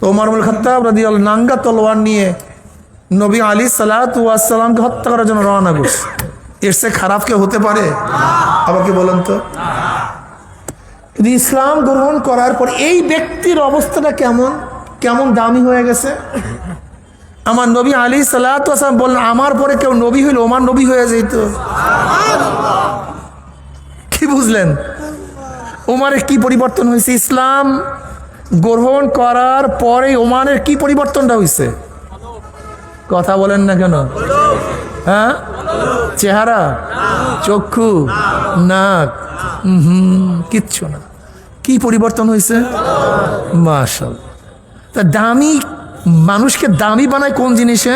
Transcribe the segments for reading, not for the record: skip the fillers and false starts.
তো ওমর ইবনুল খাত্তাব রাদিয়াল্লাহু নাঙ্গা তলোয়ার নিয়ে নবী আলাইহিস সালাতু ওয়াস সালামকে হত্যা করার জন্য রওনা করছে। এর চেয়ে খারাপ কেউ হতে পারে? আমাকে বলেন তো। কিন্তু ইসলাম গ্রহণ করার পর এই ব্যক্তির অবস্থাটা কেমন কেমন দামি হয়ে গেছে। আমার নবী আলাইহিস সালাতু ওয়াস সালাম বললেন, আমার পরে কেউ নবী হইলে ওমর নবী হয়ে যেত। কি বুঝলেন? ওমরের কি পরিবর্তন হয়েছে? ইসলাম গ্রহণ করার পরে ওমরের কি পরিবর্তনটা হয়েছে? কথা বলেন না কেন? হ্যাঁ, চেহারা, চক্ষু, নাক, কিচ্ছু না। কি পরিবর্তন হয়েছে? মাশাআল্লাহ। তা দামি মানুষকে দামি বানায় কোন জিনিসে?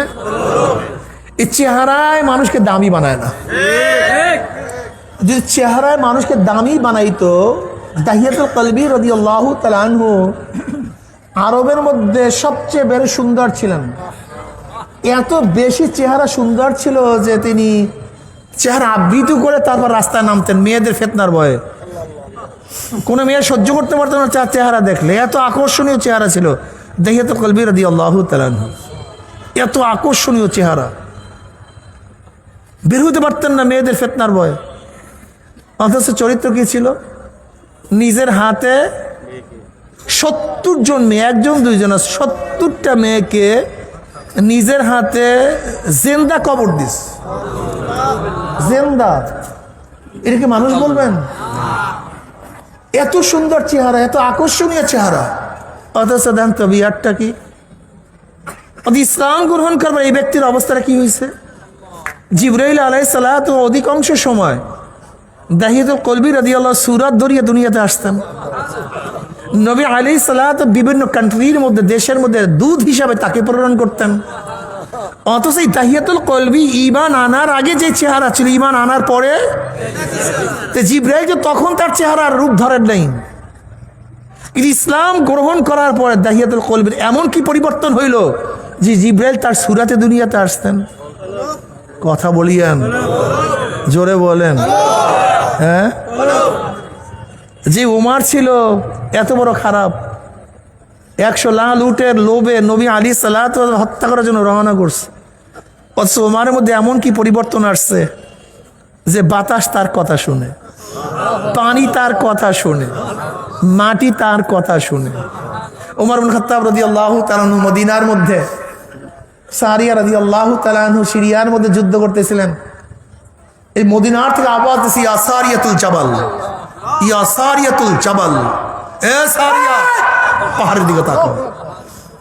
এই চেহারায় মানুষকে দামি বানায় না। যদি চেহারায় মানুষকে দামি বানাইতো, দাহিয়াতুল কলবি রাদিয়াল্লাহু তাআলা আনহু আরবের মধ্যে সবচেয়ে বেশি সুন্দর ছিলেন। এত বেশি চেহারা সুন্দর ছিল যে তিনি চেহারা আবৃত করে তারপর রাস্তায় নামতেন মেয়েদের ফিতনার ভয়ে। কোনো মেয়ে সহ্য করতে পারতো না তার চেহারা দেখলে, এত আকর্ষণীয় চেহারা ছিল দাহিয়াতুল কলবি রাদিয়াল্লাহু তাআলা আনহু। এত আকর্ষণীয় চেহারা, বের হতে পারতেন না মেয়েদের ফিতনার ভয়ে। অথচ চরিত্র কি ছিল? নিজের হাতে 70 জন মেয়ে, একজন দুইজন, 70টা মেয়েকে নিজের হাতে জিন্দা কবর দিস। জিন্দা, এটাকে মানুষ বলবেন? এত সুন্দর চেহারা, এত আকর্ষণীয় চেহারা, অথচ দেন তবিয়াতটা কি? ইসলাম গ্রহণ করবার এই ব্যক্তির অবস্থাটা কি হয়েছে? জিবরাইল আলাইহিস সালাতু অধিকাংশ সময় দাহিয়াতুল কলবি রাদিয়াল্লাহু সূরাত ধরিয়ে দুনিয়াতে আসতেন। নবী আলাইহিস সালাতু বিভিন্ন কান্ট্রির মধ্যে, দেশের মধ্যে দুধ হিসাবে তাকে প্রেরণ করতেন। অথচ এই দাহিয়াতুল কলবি ঈমান আনার আগে যে চেহারা ছিল, ঈমান আনার পরে জিবরাইল যে তখন তার চেহারার রূপ ধরেন নাই। কিন্তু ইসলাম গ্রহণ করার পরে দাহিয়াতুল কলবির এমন কি পরিবর্তন হইল যে জিবরাইল তার সূরাতে দুনিয়াতে আসতেন। কথা বলিয়েন, জোরে বলেন। হ্যাঁ, যে ওমর ছিল এত বড় খারাপ, 100 লাল উটের লোভে নবী আলাইহিস সালাতু ওয়াস সালাম হত্যা করার জন্য রওনা করছে। অথচ ওমরের মধ্যে এমন কি পরিবর্তন আসছে যে বাতাস তার কথা শুনে, পানি তার কথা শুনে, মাটি তার কথা শুনে। ওমর ইবনুল খাত্তাব রাদিয়াল্লাহু তাআলা আনহু মদিনার মধ্যে, সারিয়া রাদিয়াল্লাহু তাআলা আনহু সিরিয়ার মধ্যে যুদ্ধ করতেছিলেন। এই মদিনার থেকে আওয়াজ দিছে, ইয়া সারিয়াতুল জাবাল, ইয়া সারিয়াতুল জাবাল, এ সারিয়া, পাহাড়ের দিকে তাকাও,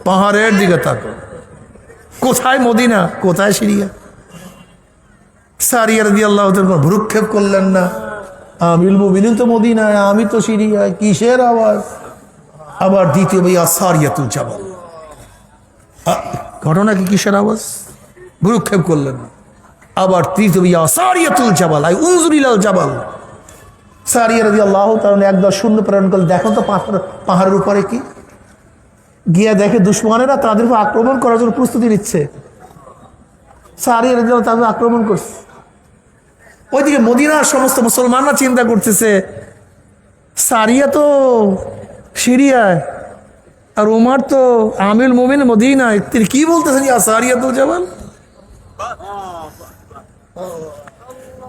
পাহাড়ের দিকে তাকাও। কোথায় মদিনা, কোথায় সিরিয়া? সারিয়া রাদিয়াল্লাহু তাআলা ভ্রুক্ষেপ করলেন না। আমিরুল মুমিনিন তো মদিনায়, আমি তো সিরিয়ায়, কিসের আওয়াজ? আবার দ্বিতীয় ইয়া সারিয়াতুল জাবাল, ঘটনা কি, কিসের আওয়াজ? ভ্রুক্ষেপ করলেন না। আবার তৃতীয় ইয়া সারিয়াতুল জাবাল, আই উনজুর ইলাল জাবাল। সারিয়া রাদিয়াল্লাহু তাআলা একদল সৈন্য প্রেরণ করলেন, দেখো তো পাহাড়ের উপরে কি। গিয়ে দেখে দুশমনেরা তাদের উপর আক্রমণ করার জন্য প্রস্তুতি নিচ্ছে। সারিয়া রাদিয়াল্লাহু তাআলা আক্রমণ করছে। ওইদিকে মদিনার সমস্ত মুসলমানরা চিন্তা করতেছে, সারিয়া তো সিরিয়ায় আর ওমর তো আমিরুল মুমিনিন মদিনায়, তিনি কি বলতেছেন ইয়া সারিয়াতুল জাবাল?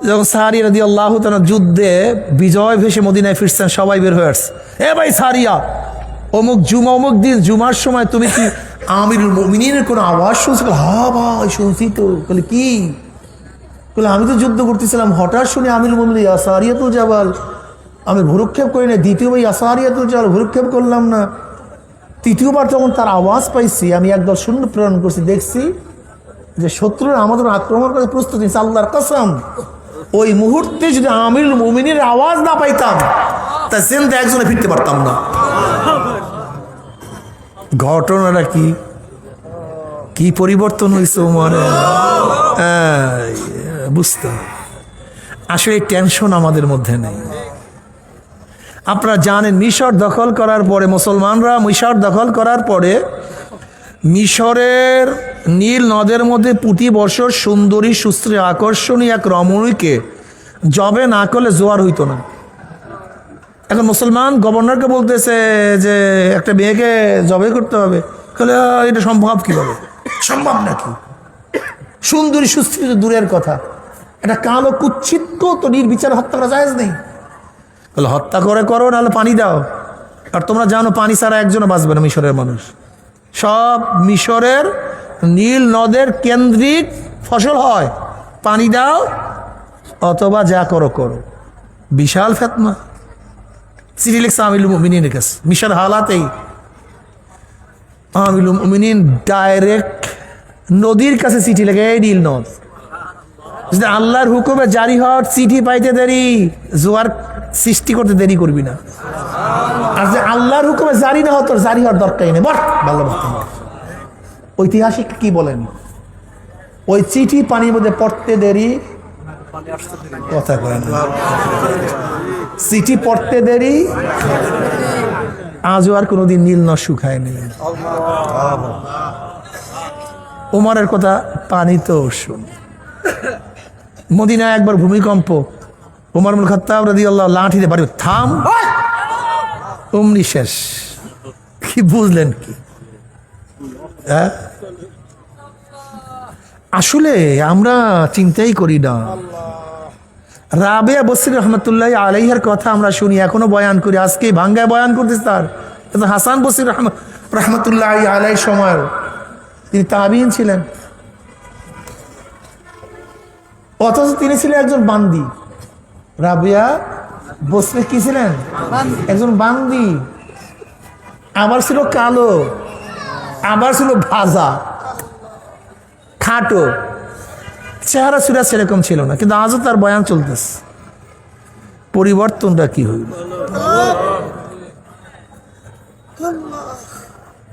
যখন সারিয়া রাদিয়াল্লাহু তাআলা যুদ্ধে বিজয় ভেসে মদিনায় ফিরছেন, সবাই বের হয়ে আসছে। এ ভাই সারিয়া, অমুক জুমা, অমুক দিন জুমার সময় তুমি কি আমিরুল মুমিনিনের কোনো আওয়াজ শুনছো? হ্যাঁ ভাই শুনছি তো। বলে কি? বলে আমি তো যুদ্ধ করতেছিলাম, হঠাৎ শুনে আমিরুল মুমিনিন ইয়া সারিয়াতুল জাবাল, আমি ভ্রুক্ষেপ করি না। দ্বিতীয়বার ইয়া সারিয়াতুল জাবাল ভ্রুক্ষেপ করলাম না। তৃতীয়বার যখন তার আওয়াজ পাইছি, আমি একদল সৈন্য প্রেরণ করছি, দেখছি যে শত্রুরা আমাদের আক্রমণ করে প্রস্তুত নিচ্ছে। আল্লাহর কসম, ওই মুহূর্তে যদি আমিরুল মুমিনের আওয়াজ না পাইতাম, তা জিন্দা একজনে ফিরতে পারতাম না। ঘটনাটা কি, কি পরিবর্তন হয়েছে ওমরের, বুঝতে হবে। আসলে টেনশন আমাদের মধ্যে নেই। আপনারা জানেন, মিশর দখল করার পরে, মুসলমানরা মিশর দখল করার পরে মিশরের নীল নদের মধ্যে প্রতি বছর সুন্দরী, সুশ্রী, আকর্ষণীয় এক রমণীকে জবে না করলে জোয়ার হইতো না। এখন মুসলমান গভর্নরকে বলতেছে যে একটা মেয়েকে জবে করতে হবে। বলে এটা সম্ভব কীভাবে? সম্ভব নাকি? সুন্দরী সুস্থির দূরের কথা, এটা কালো কুচ্ছিত তো নির্বিচার হত্যা করা জায়েজ নেই। বলে হত্যা করো, নাহলে পানি দাও। আর তোমরা জানো পানি ছাড়া একজনও বাঁচবে না মিশরের মানুষ। সব মিশরের নীল নদের কেন্দ্রিক ফসল হয়, পানি দাও অথবা যা করো। বিশাল ফেতনা। চিঠি লিখছে আমিরুল মুমিনিনের কাছে মিশর হালাতেই। আমিরুল মুমিনিন ডাইরেক্ট নদীর কাছে চিঠি লেখে, এই নীল নদ যদি আল্লাহর হুকুমে জারি হওয়ার চিঠি পাইতে দেরি, জোয়ার সৃষ্টি করতে দেরি করবি না। আর যে আল্লাহর হুকুমে জারি না হতো, জারি হওয়ার দরকারই নেই, বট ভালো। ঐতিহাসিক কি বলেন? ওই চিঠি পানির মধ্যে পড়তে দেরি, কথা কয় না, চিঠি পড়তে দেরি, আজও আর কোনোদিন নীল নদ শুকায়নি। ওমরের কথা পানি তো শুন। মদিনায় একবার ভূমিকম্প, ওমর ইবনে খাত্তাব রাদিয়াল্লাহু লাঠিতে বাড়ি, থাম, অমনি শেষ। কি বুঝলেন কি? হ্যাঁ, আসলে আমরা চিন্তাই করি না। রাবেয়া বসরি রহমতুল্লাহ আলাইহার কথা আমরা শুনি, এখনো বয়ান করি, আজকে ভাঙ্গায় বয়ান করতেছে। তার হাসান বসরি রহমতুল্লাহ আলাই সময় তিনি তাবিঈন ছিলেন, অথচ তিনি ছিলেন একজন বান্দি। রাবেয়া বসরি কি ছিলেন? একজন বান্দি। আবার ছিল কালো, আবার ছিল ভাজা, খাটো, চেহারা সুরা সেরকম ছিল না, কিন্তু আজও তার বয়ান চলতেছে। পরিবর্তনটা কি হইল?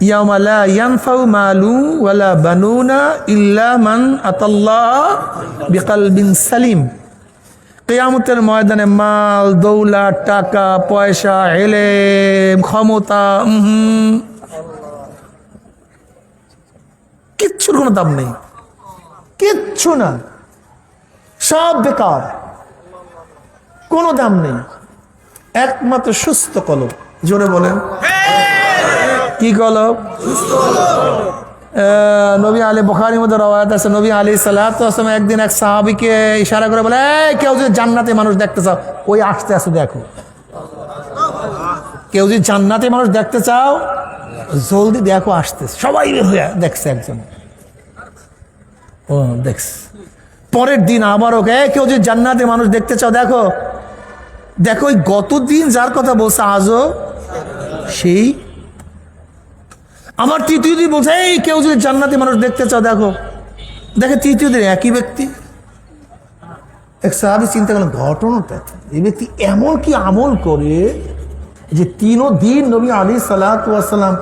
ইয়াউমা লা ইয়ানফাউ মালু ওয়ালা বানুনা ইল্লা মান আতাল্লাহ বিকলবিন সালিম। কিয়ামতের ময়দানে মাল, দৌলত, টাকা পয়সা, ইলম, ক্ষমতা, কিচ্ছুর কোনো দাম নেই, কিচ্ছু না, সব বেকার, কোনো দাম নেই। একমাত্র সুস্থ কলব। জোরে বলেন কি কলব? নবী আলী বুখারীর মধ্যে রওয়ায়াত আছে, নবী আলাইহিস সালাতু ওয়াস সালাম একদিন এক সাহাবীকে ইশারা করে বলে, এই কেউ যদি জান্নাতে মানুষ দেখতে চাও, ওই আসতে আসো দেখো। কেউ যদি জান্নাতে মানুষ দেখতে চাও, জলদি দেখো আসতেছে। সবাই দেখছে, একজন ও দেখছে। পরের দিন আবারও, কেউ যদি জান্নাতে মানুষ দেখতে চাও দেখো। ওই গতদিন যার কথা বলছে আজও সেই। আমার তৃতীয় দিন বলছে, এই কেউ যদি জান্নাতে মানুষ দেখতে চাও দেখো। দেখে তৃতীয় দিন একই ব্যক্তি। এক সাহাবী চিন্তা করলেন, ঘটনাটা এই ব্যক্তি এমন কি আমল করে যে 3 দিন নবী আলাইহিস সালাতু ওয়াস সালাম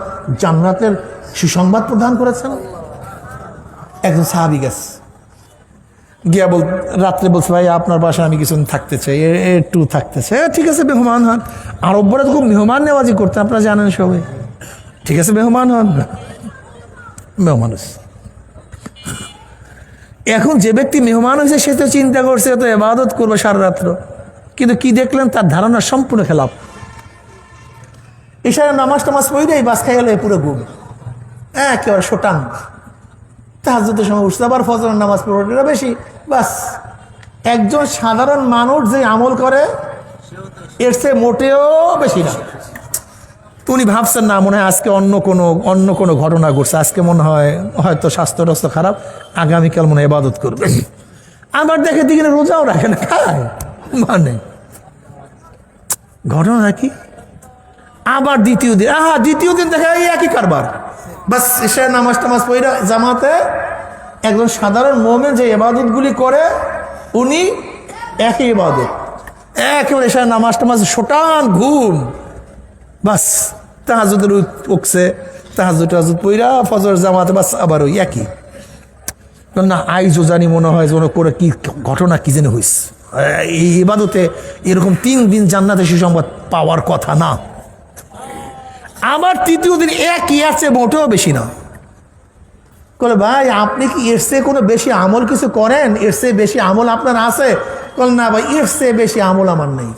জান্নাতের সুসংবাদ প্রদান করেছেন। একজন সাহাবী গেছে, গিয়া রাত্রে বলছে, ভাই আপনার বাসায় আমি কিছুদিন থাকতে চাই, একটু থাকতে চাই। ঠিক আছে মেহমান হন। আরবরা তো খুব মেহমান নেওয়াজি করতে, আপনারা জানেন সবাই। ঠিক আছে মেহমান হন, মেহমান। এখন যে ব্যক্তি মেহমান হয়েছে সে তো চিন্তা করছে তো ইবাদত করবে সারা রাত্র, কিন্তু কি দেখলেন তার ধারণা সম্পূর্ণ খেলাফ। ইশারা নামাজ টামাজ পড়েই বাস খাই গেল পুরো ঘুম, একেবারে শোটাং। তাহাজ্জুদের সময় উঠছে, আবার ফজরের নামাজ পড়ে বেশি, বাস। একজন সাধারণ মানুষ যে আমল করে এর চেয়ে মোটেও বেশি না। উনি ভাবছেন না, মনে হয় আজকে অন্য কোনো ঘটনা ঘটছে, আজকে মনে হয় হয়তো স্বাস্থ্য টাস্থ্য খারাপ, আগামীকাল মনে হয় ইবাদত করবে। আবার দেখে দিকে রোজাও রাখে না, খায়, মানে ঘটনা কি। আবার দ্বিতীয় দিন দেখা এই একই কারবার, বাস এসে নামাজ টামাজ পড়া জামাতে। একজন সাধারণ মুমিন যে ইবাদতগুলি করে, উনি একই ইবাদত, একেবারে এসে নামাজ টামাজ শোটান ঘুম, বাস। তাহাজ্জুদের উঠছে, তাহাজ্জুদ পড়া ফজর জামাতে, বাস আবার ওই একই। না আইজও জানি মনে হয় যেন করে কি ঘটনা কি যেন হয়েছে। এই ইবাদতে এরকম 3 দিন জান্নাতে সুসংবাদ পাওয়ার কথা না। আবার তৃতীয় দিন একই আছে, মোটেও বেশি না। বলে ভাই আপনি কি এর চেয়ে কোনো বেশি আমল কিছু করেন? এর চেয়ে বেশি আমল আপনার আছে? বল না ভাই, এর চেয়ে বেশি আমল আমার নেই।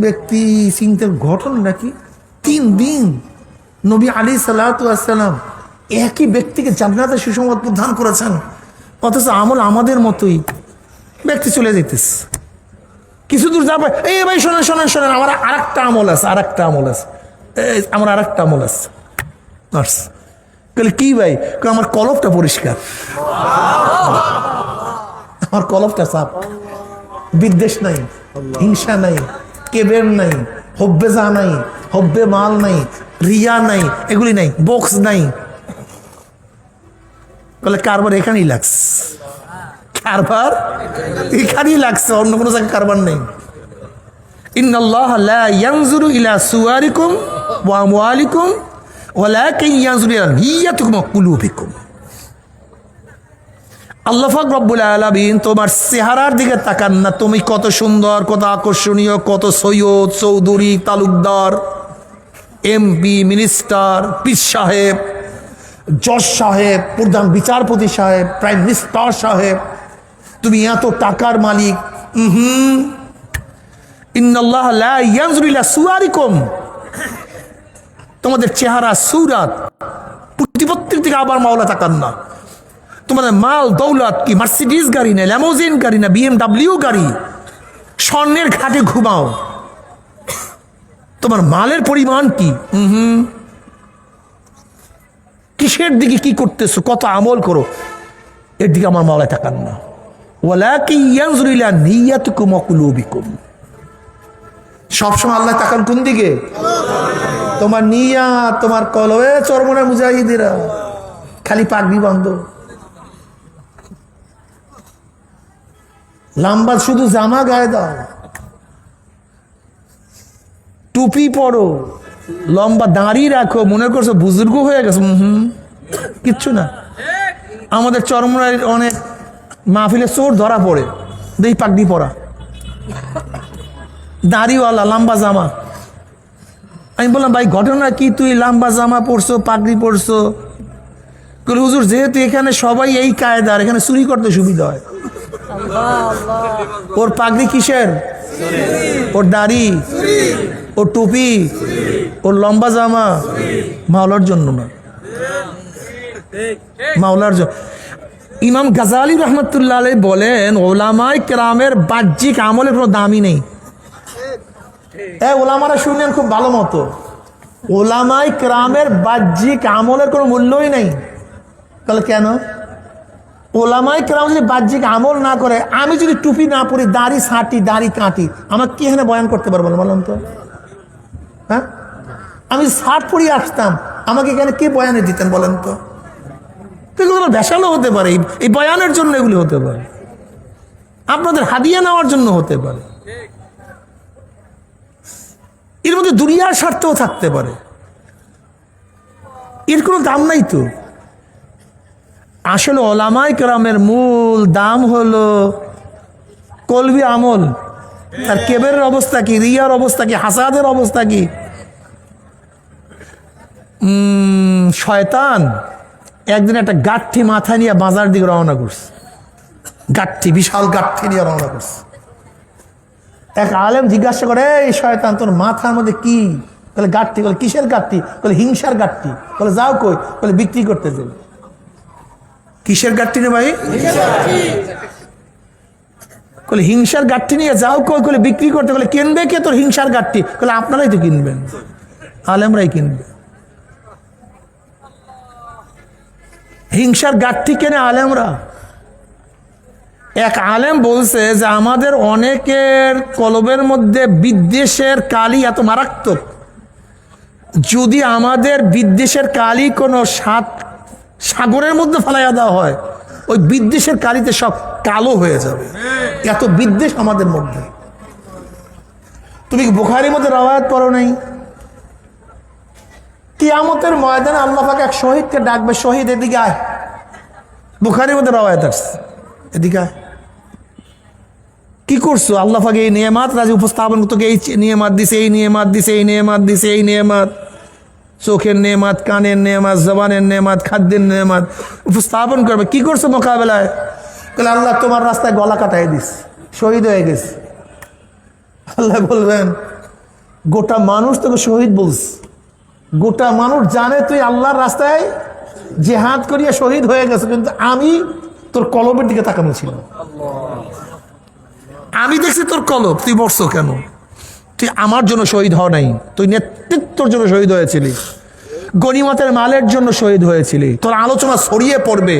ব্যক্তি চিন্তার ঘটনা নাকি 3 দিন নবী আলাইহিস সালাতু ওয়াস সালাম একই ব্যক্তিকে জান্নাতে সুসংবাদ প্রদান করেছেন, অথচ আমল আমাদের মতোই। ব্যক্তি চলে যেতেছে, কিছু দূর যাবে, এই ভাই শোনেন শোনেন শোনেন, আমার আরেকটা আমল আছে, আরেকটা আমল আছে, আমার আরেকটা আমল আছে। কি ভাই? আমার কলবটা পরিষ্কার, আমার কলবটা সাফ, বিদ্বেষ নাই, হিংসা নাই, কেবের নাই, হব্বে যা নাই, হব্বে মাল নাই, রিয়া নাই, এগুলি নাই, বক্স নাই। বলে কারবার এখানেই লাগছে, কারবার এখানেই লাগছে, অন্য কোনো জায়গায় কারবার নেই। ইন্নাল্লাহ লা ইয়ানজুরু ইলা সুওয়ারিকুম ওয়া আমওয়ালিকুম ওয়ালাকিন ইয়ানজুরু ইলা নিয়াতিকুম ওয়া কুলুবিকুম। আল্লাহ পাক রব্বুল আলামিন তোমার চেহারার দিকে তাকান না, তুমি কত সুন্দর, কত আকর্ষণীয়, কত সৈয়দ, চৌধুরী, তালুকদার, এমপি, মিনিস্টার, পীর সাহেব, জজ সাহেব, প্রধান বিচারপতি সাহেব, প্রাইম মিনিস্টার সাহেব, তুমি এত টাকার মালিক। ইন্নাল্লাহ লা ইয়ানজুরু ইলা সুওয়ারিকুম, তোমাদের চেহারা, সূরাত, প্রতিপত্তির দিকে আবার মাওলা তাকান না। তোমাদের মাল দৌলত কি মার্সিডিজ গাড়ি না, ল্যামোজিন গাড়ি না, BMW গাড়ি, স্বর্ণের ঘাটে ঘুমাও, তোমার মালের পরিমাণ কি? কিসের দিকে কি করতেছো, কত আমল করো, এর দিকে আমার মাওলা তাকান না। ওয়ালাকিন ইয়ানজুরু ইলা নিয়াতিকুম ওয়া কুলুবিকুম, সবসময় আল্লাহ তাকান কোন দিকে? তোমার নিয়াত, তোমার কলবে। চরমনা মুজাহিদিরা খালি পাগড়ি বাঁধো, লম্বা শুধু জামা গায়ে দাও, টুপি পরো, লম্বা দাঁড়ি রাখো, মনে করছো বুজুর্গ হয়ে গেছে। কিচ্ছু না। আমাদের চরমনার অনেক মাহফিলে চোর ধরা পড়ে, দেই পাগড়ি পরা, দাড়িওয়ালা, লম্বা জামা। আমি বললাম ভাই ঘটনা কি, তুই লম্বা জামা পরছো, পাগড়ি পরছো? হুজুর যেহেতু এখানে সবাই এই কায়দার, এখানে চুরি করতে সুবিধা হয়। ওর পাগড়ি কিসের? ওর দাড়ি, ওর টুপি, ওর লম্বা জামা মাওলার জন্য না, মাওলার জন্য। ইমাম গাজালি রহমতুল্লাহ আলাইহি বলেন, ওলামায়ে কেরামের বাহ্যিক আমলের কোনো দামই নেই। ওলামারা শুনলেন খুব ভালো মতো, ওলামায়ে কেরামের বাহ্যিক আমলের কোনো মূল্যই নেই। তাহলে কেন? ওলামায়ে কেরাম যদি বাহ্যিক আমল না করে, আমি যদি টুপি না পরি, দাড়ি ছাঁটি, দাড়ি কাটি, আমার কি এখানে বয়ান করতে পারবো না বলেন তো? হ্যাঁ, আমি শার্ট পরিয়ে আসতাম, আমাকে এখানে কে বয়ানে দিতেন বলেন তো? এগুলো ভেসালো হতে পারে, এই বয়ানের জন্য এগুলি হতে পারে, আপনাদের হাদিয়া নেওয়ার জন্য হতে পারে, এর মধ্যে দুনিয়ার স্বার্থও থাকতে পারে, এর কোনো দাম নাই তো। আসলে ওলামায়ে কেরামের মূল দাম হলো কলবি আমল। আর কেবেরের অবস্থা কি, রিয়ার অবস্থা কি, হাসাদের অবস্থা কি? শয়তান একদিন একটা গাঠি মাথা নিয়ে বাজার দিকে রওনা করছে, গাঠি, বিশাল গাঠি নিয়ে রওনা করছে। এক আলেম জিজ্ঞাসা করে, এই শয়তান তোর মাথার মধ্যে কি? বলে গাঠি। বলে কিসের গাঠি? বলে হিংসার গাঠি। বলে যাও কই? বলে বিক্রি করতে যাই। কিসের গাঠি রে ভাই? বলে হিংসার গাঠি নিয়ে যাও কই? বলে বিক্রি করতে। বলে কিনবে কে তোর হিংসার গাঠি? বলে আপনারাই তো কিনবেন, আলেমরাই কিনবে। হিংসার গাঠি কেনে আলেমরা। এক আলেম বলছে যে আমাদের অনেকের কলবের মধ্যে বিদ্বেষের কালি এত মারাত্মক, যদি আমাদের বিদ্বেষের কালি কোনো সাগরের মধ্যে ফেলাইয়া দেওয়া হয়, ওই বিদ্বেষের কালিতে সব কালো হয়ে যাবে, এত বিদ্বেষ আমাদের মধ্যে। তুমি বুখারীর মধ্যে রওয়ায়াত পড়ো নাই? কিয়ামতের ময়দানে আল্লাহ পাক এক শহীদকে ডাকবে, শহীদ এদিকে আয়। বুখারীর মধ্যে রওয়ায়াত আছে, এদিকে আয়। কি করছো? আল্লাহ পাক এই নিয়ামত রাজি উপস্থাপন, তোকে এই নিয়ামত দিছে, এই নিয়ামত দিছে, এই নিয়ামত দিছে, এই নিয়ামত, চোখের নেয়ামত, কানের নেয়ামত, জবানের নেয়ামত, খাদ্যের নেয়ামত উপস্থাপন করবে। কি করছো মোকাবেলায়? তাহলে আল্লাহ তোমার রাস্তায় গলা কাটাই দিস, শহীদ হয়ে গেছে। আল্লাহ বলবেন গোটা মানুষ তোকে শহীদ বলছে, গোটা মানুষ জানে তুই আল্লাহর রাস্তায় জিহাদ করিয়া শহীদ হয়ে গেছে, কিন্তু আমি তোর কলবের দিকে তাকানো ছিল। আমি দেখছি তোর কলব, তুই মরছো কেন? তুই আমার জন্য শহীদ হও নাই, তুই নেতৃত্বের জন্য শহীদ হয়েছিলি, গনিমতের মালের জন্য শহীদ হয়েছিলি, তোর আলোচনা ছড়িয়ে পড়বে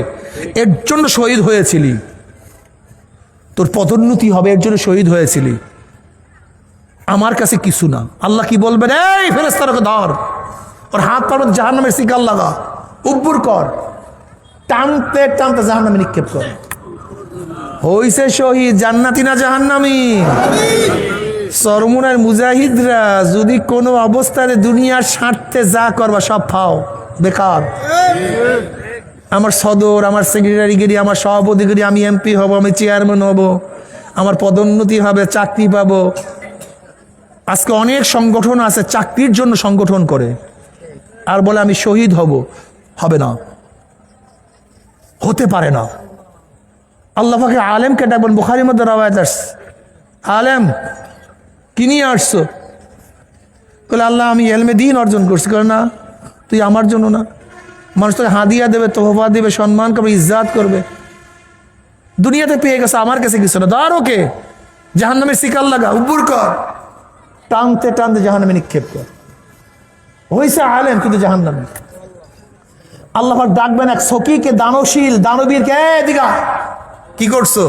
এর জন্য শহীদ হয়েছিলি, তোর পদোন্নতি হবে এর জন্য শহীদ হয়েছিলি। আমার কাছে কিছু না। আল্লাহ কি বলবেন? এই ফেরেশতাকে ধর, ওর হাত পা জাহান্নামের শিকার লাগা, উব্বুর কর, টানতে টানতে জাহান্নামে নিক্ষেপ কর। হইছে শহীদ, জান্নাতি না জাহান্নামী? সরমুনার মুজাহিদরা যদি কোনো অবস্থায় দুনিয়ার স্বার্থে যা করবা সব ফাও, বেকার। আমার সদর, আমার সেক্রেটারিগিরি, আমার সভাপতিগিরি, আমি এমপি হব, আমি চেয়ারম্যান হব, আমার পদোন্নতি হবে, চাকরি পাবো। আজকে অনেক সংগঠন আছে চাকরির জন্য সংগঠন করে, আর বলে আমি শহীদ হব। হবে না, হতে পারে না। আল্লাহ পাকে আলেমকে ডাকবেন, বুখারীর মধ্যে রাওয়ায়াত আসছে, আলেম কি নিয়ে আসছো? বলে আল্লাহ আমি ইলমে দ্বীন অর্জন করছি। করে না, তুই আমার জন্য না, মানুষ তোকে হাদিয়া দেবে, তোহফা দেবে, সম্মান করবে, ইজ্জাত করবে, দুনিয়াতে পেয়ে গেছে, আমার কাছে কিছু না। ধর ওকে, জাহান্নামের শিকার লাগা, উব্বুর কর, টানতে টানতে জাহান্নামে নিক্ষেপ কর। হইছে আলেম কিন্তু জাহান্নামে। আল্লাহ পাক ডাকবেন এক সকিকে, দানশীল দানবীরকে, দিঘা কি করছো?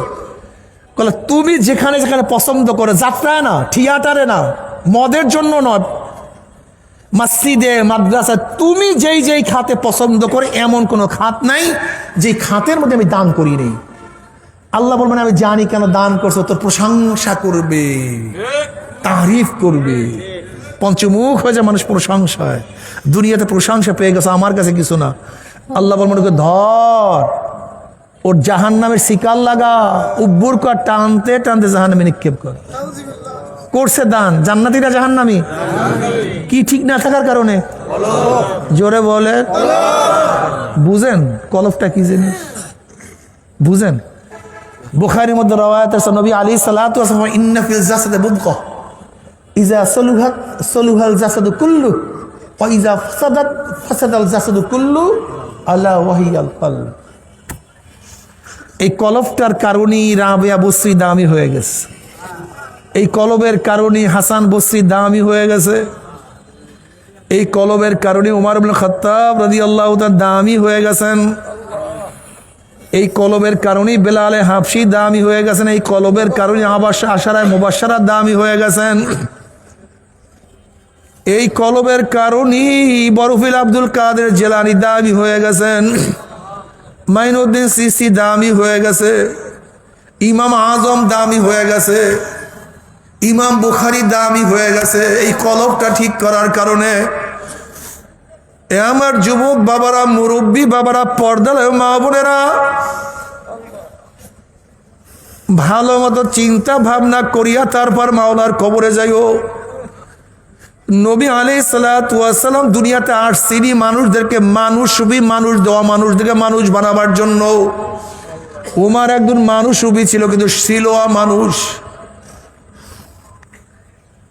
বলে তুমি যেখানে যেখানে পছন্দ করে, যাত্রায় না, থিয়েটারে না, মদের জন্য নয়, মসজিদে মাদ্রাসা, তুমি যেই যেই খাতে পছন্দ করে এমন কোনো খাত নাই যে খাতের মধ্যে আমি দান করি নেই। আল্লাহ বলবেন আমি জানি কেন দান করছো, তোর প্রশংসা করবে, তারিফ করবে। পঞ্চমুখ হয়ে যায় মানুষ প্রশংসায়, দুনিয়াতে প্রশংসা পেয়ে গেছে, আমার কাছে কিছু না। আল্লাহ বলবেন ওকে ধর, ওর জাহান্নামের শিকার লাগা, উব্বুর কর, টানতে টানতে জাহান্নামে নিক্ষেপ কর। করছে দান, জান্নাতীরা জাহান্নামী। কি ঠিক না থাকার কারণে? জোরে বলে, বুঝেন কলফটা কি জিনিস? বুঝেন? বুখারীর মধ্যে রাওয়ায়াত আছে, নবী আলাইহিস সালাতু ওয়াস সালাম ইন্না ফিল জাসাদি মুদগা ইযা সালুহাত সালুহাল জাসাদু কুল্লু ওয়া ইযা ফাসাদাত ফাসাদাল জাসাদু কুল্লু আলা ওয়াহিয়াল কলব। এই কলবটার কারণেই রাবিয়া বসরি দামি হয়ে গেছে, এই কলবের কারণে হাসান বসরি দামি হয়ে গেছে, এই কলবের কারণে উমর ইবনে খাত্তাব রাদিয়াল্লাহু তাআলা দামি হয়ে গেছেন, এই কলবের কারণেই বেলাল হাবশি দামি হয়ে গেছেন, এই কলবের কারণে আশারায়ে মুবাশশারা দামি হয়ে গেছেন, এই কলবের কারণেই বরফিল আব্দুল কাদের জিলানী দামি হয়ে গেছেন, মাইনুদ্দিন সিসি দামি হয়ে গেছে, ইমাম আজম দামি হয়ে গেছে, ইমাম বুখারী দামি হয়ে গেছে। এই কলবটা ঠিক করার কারণে আমার যুবক বাবারা, মুরব্বী বাবারা, পর্দার মা বোনেরা, ভালো মতো চিন্তা ভাবনা করিয়া তারপর মাওলার কবরে যাইও। নবী আলাইহিস সালাতু ওয়াস সালাম দুনিয়াতে আসছিলেন মানুষদেরকে মানুষ দেওয়া, মানুষদেরকে মানুষ বানাবার জন্য। উমর একজন মানুষরূপী ছিল, কিন্তু ছিল মানুষ।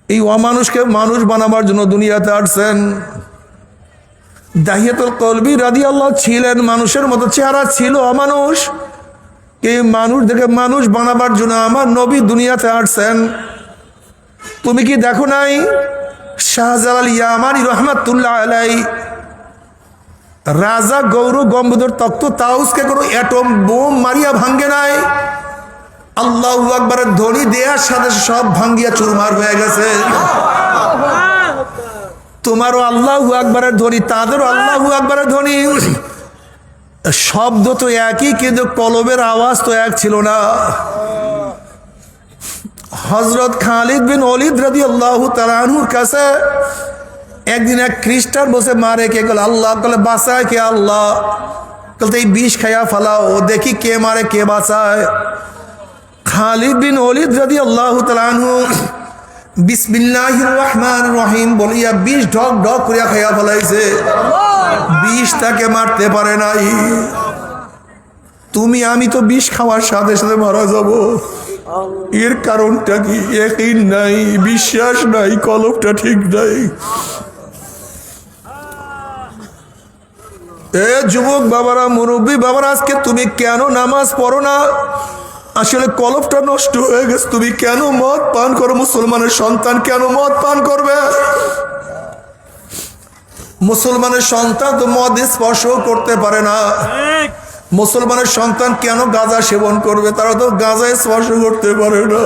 এই অমানুষকে মানুষ বানাবার জন্য দুনিয়াতে আসছেন। দাহিয়াতুল কলবি রাদিয়াল্লাহু ছিলেন মানুষের মতো, চেহারা ছিল অমানুষ, এই মানুষদেরকে মানুষ বানাবার জন্য আমার নবী দুনিয়াতে আসছেন। তুমি কি দেখো নাই শাহজালাল ইয়ামানি রহমাতুল্লাহ আলাইহি রাজা গৌর গম্বুদর তখ্ত তাউসকে কোনো অ্যাটম বোম মারিয়া ভাঙ্গে নাই? আল্লাহু আকবারের ধ্বনি দেওয়ার সাথে সব ভাঙ্গিয়া চুরমার হয়ে গেছে। তোমারও আল্লাহু আকবারের ধ্বনি, তাদেরও আল্লাহু আকবারের ধ্বনি, শব্দ তো একই, কিন্তু কলবের আওয়াজ তো এক ছিল না। হযরত খালিদ বিন ওলীদ রাদিয়াল্লাহু তাআলা আনহুর কাছে একদিন এক খ্রিস্টান বসে মারে কে? বলে আল্লাহ। বলে বাঁচায় কে? আল্লাহ। বলতে এই বিষ খাইয়া ফেলাও, দেখি কে মারে কে বাঁচায়। খালিদ বিন ওলীদ রাদিয়াল্লাহু তাআলা আনহু বিসমিল্লাহির রহমানির রহিম বলিয়া বিষ ঢক ঢক করিয়া খাইয়া ফেলাইছে। বিষ তাকে মারতে পারে নাই। তুমি আমি তো বিষ খাওয়ার সাথে সাথে মারা যাব। এর কারণটা কি? ইয়াকিন নাই, বিশ্বাস নাই, কলবটা ঠিক নাই। এ যুবক বাবারা, মুরব্বী বাবারা, আজকে তুমি কেন নামাজ পড়ো না? আসলে কলবটা নষ্ট হয়ে গেছে। তুমি কেন মদ পান করো? মুসলমানের সন্তান কেন মদ পান করবে? মুসলমানের সন্তান তো মদ স্পর্শ করতে পারে না। মুসলমানের সন্তান কেন গাঁজা সেবন করবে? তারা তো গাঁজা স্পর্শ করতে পারে না।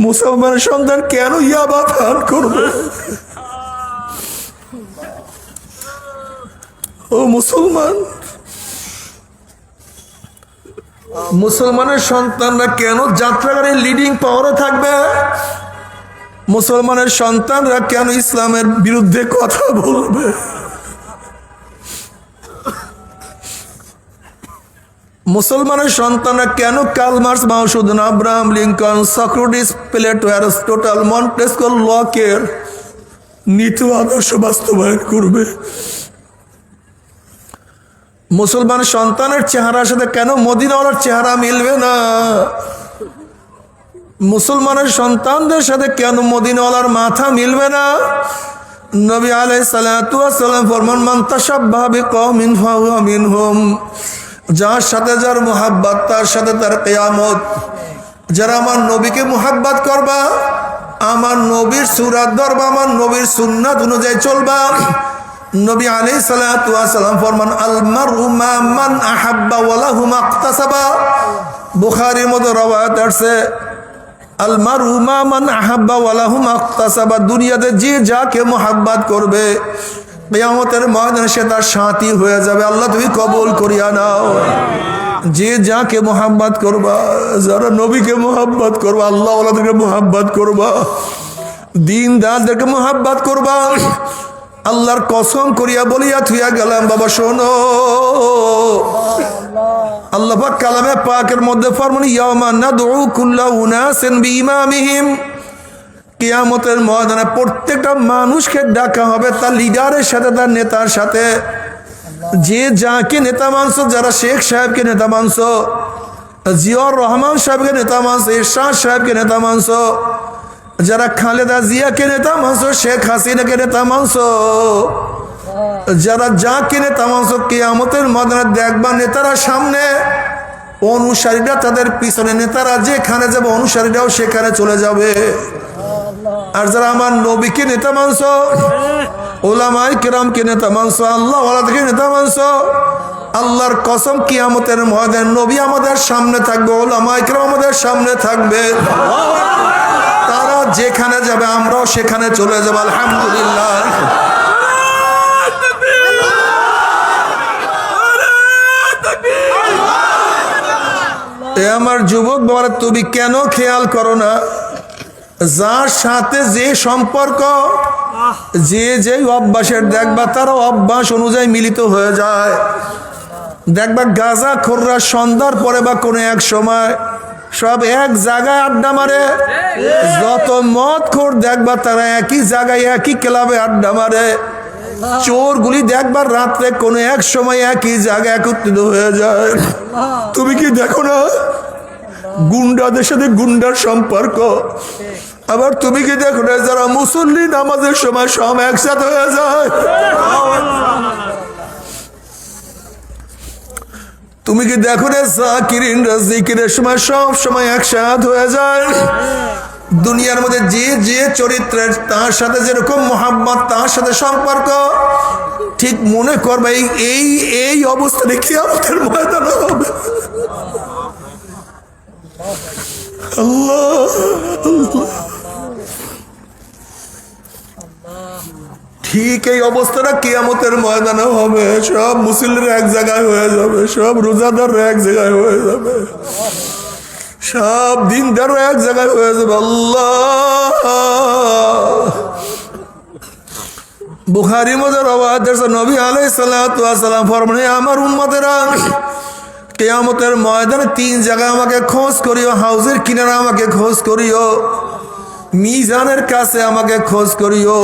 মুসলমানের সন্তান কেন ইয়াবা পান করবে? ও মুসলমান, মুসলমানের সন্তানরা কেন যাত্রাগারে লিডিং পাওয়ারে থাকবে? মুসলমানের সন্তানরা কেন ইসলামের বিরুদ্ধে কথা বলবে? মুসলমানের সন্তানরা কেন Karl Marx, Mao Zedong, Abraham Lincoln, Socrates, Plato, Aristotle, Montesquieu, লকের নীতি আদর্শ বাস্তবায়ন করবে? মুসলমান সন্তানের চেহারার সাথে কেন মদিনাওয়ালার চেহারা মিলবে না? মুসলমানের সন্তানদের সাথে কেন মদিনাওয়ালার মাথা মিলবে না? নবী আলাইহিস সালাতু ওয়াস সালাম ফরমান, মান তাশাব্বাহা বিকওমিন ফাহুয়া মিনহুম। যার সাথে যার মুহাব্বত তার সাথে তার কিয়ামত। যারা আমার নবীকে মুহাব্বত করবা, আমার নবীর সূরাত ধরবা, আমার নবীর সুন্নাত অনুযায়ী চলবা, নবী আলাইহিস সালাতু ওয়াস সালাম ফরমান, আল মারউ মা মান আহাব্বা ওয়া লাহু মাকতাসাবা। বুখারীর মধ্যে রওয়ায়াত আছে, আল মারউ মা মান আহাব্বা ওয়া লাহু মাকতাসাবা। দুনিয়াতে যে যাকে মুহাব্বত করবে, কিয়ামতের ময়দানে সে তার সাথী হয়ে যাবে। আল্লাহ তুমি কবুল করিয়া নাও। যে যাকে মুহাব্বত করবা, যারা নবীকে মুহাব্বত করবা, আল্লাহ ওয়ালাদেরকে মুহাব্বত করবা, দিনদারদেরকে মুহাব্বত করবা। আল্লাহর কসম করিয়া বলিয়া থুইয়া গেলাম, বাবা শোনো, আল্লাহ পাক কালামে পাকের মধ্যে ফরমান, ইয়াওমা নাদউ কুল্লা উনাসিন বিইমামিহিম। কিয়ামতের ময়দানে প্রত্যেকটা মানুষকে ডাকা হবে তার লিডারের সাথে, তার নেতার সাথে। যে যাকে নেতা মানছো, যারা শেখ সাহেবকে নেতা মানছো, জিয়াউর রহমান সাহেবকে নেতা মানছো, এরশাদ সাহেবকে নেতা মানছো, যারা খালেদা জিয়াকে নেতা মানছো, শেখ হাসিনাকে নেতা মানছো, যারা যাকে নেতা মানছো, কিয়ামতের ময়দানে দেখবা নেতারা সামনে, অনুসারীরা তাদের পিছনে। নেতারা যেখানে যাবে অনুসারীরাও সেখানে চলে যাবে। আর যারা আমার নবীকে নেতা মানছো, উলামায়ে কেরামকে নেতা মানছো, আল্লাহ ওয়ালাদেরকে নেতা মানছো, আল্লাহর কসম কিয়ামতের ময়দানে নবী আমাদের সামনে থাকবে, উলামায়ে কেরাম আমাদের সামনে থাকবে। তারা যেখানে যাবে আমরাও সেখানে চলে যাব। আলহামদুলিল্লাহ। এ আমার যুবক বাবারা, তুমি কেন খেয়াল করো না, যার সাথে যে সম্পর্ক, যে যে অভ্যাসের, দেখবা তারা অভ্যাস অনুযায়ী মিলিত হয়ে যায়। দেখবা গাঁজা খোররা সন্ধ্যার পরে বা কোনো এক সময় সব এক জায়গায় আড্ডা মারে। যত মদ খোর দেখবা তারা একই জায়গায় একই ক্লাবে আড্ডা মারে। চোরগুলি দেখবার রাত্রে কোনো এক সময় একই জায়গায় একত্রিত হয়ে যায়। তুমি কি দেখো না গুন্ডাদের সাথে গুন্ডার সম্পর্ক? আবার তুমি কি দেখো না যারা মুসল্লি নামাজের সময় সব একসাথে হয়ে যায়? তুমি কি দেখো না যাকিরিনরা জিকিরের সময় সব সময় একসাথ হয়ে যায়? দুনিয়ার মধ্যে যে যে চরিত্রের তার সাথে যেরকম মোহাব্বত, তার সাথে সম্পর্ক, ঠিক মনে করবে এই এই অবস্থা দেখি আমাদের ময়দান হবে। আল্লাহ ঠিক এই অবস্থাটা কিয়ামতের ময়দানে হবে। সব মুসলিমরা এক জায়গায় হয়ে যাবে, সব রোজাদাররা এক জায়গায় হয়ে যাবে, সব দিনদাররা এক জায়গায় হয়ে যাবে। আল্লাহ। বুখারীর মধ্যে রওয়ায়াত আছে, নবী আলাইহিস সালাতু ওয়াস সালাম ফরমান, আমার উম্মতেরা কিয়ামতের ময়দানে তিন জায়গায় আমাকে খোঁজ করিও। হাউজের কিনারে আমাকে খোঁজ করিও, মিজানের কাছে আমাকে খোঁজ করিও,